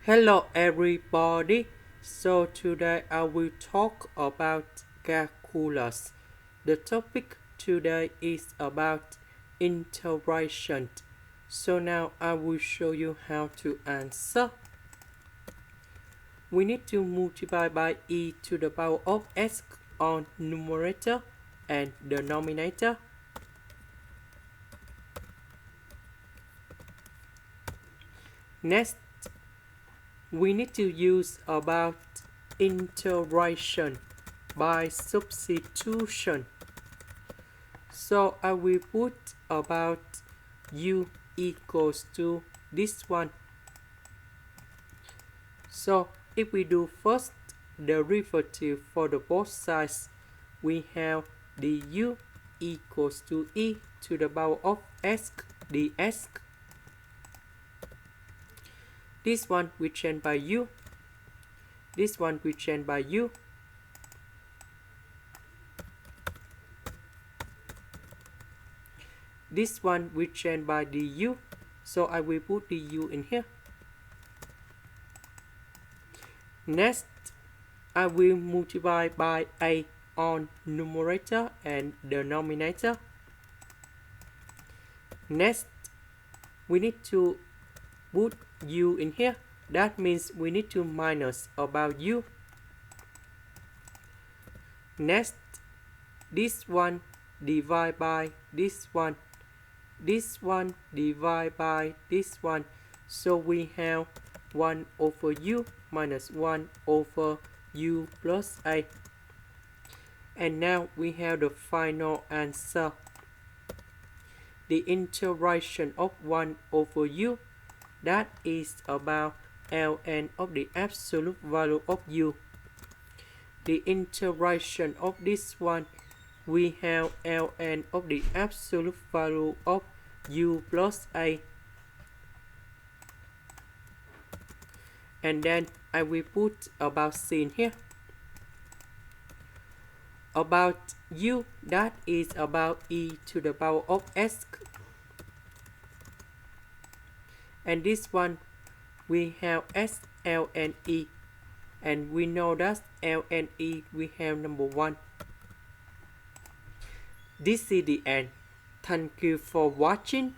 Hello everybody. So today I will talk about calculus. The topic today is about integration. So now I will show you how to answer. We need to multiply by e to the power of s on numerator and denominator. Next, we need to use about integration by substitution. So I will put about u equals to this one. So if we do first derivative for the both sides, we have du equals to e to the power of s ds. This one we change by u. This one we change by u. This one we change by du. So I will put du in here. Next, I will multiply by a on numerator and denominator. Next, we need to put u in here. That means we need to minus about u. Next, this one divide by this one. This one divide by this one. So we have 1 over u minus 1 over u plus a. And now we have the final answer. The integration of 1 over u, that is about ln of the absolute value of u. The integration of this one, we have ln of the absolute value of u plus a. And then I will put about c in here. About u, that is about e to the power of s. And this one, we have s ln e. And we know that ln e, we have number 1. This is the end. Thank you for watching.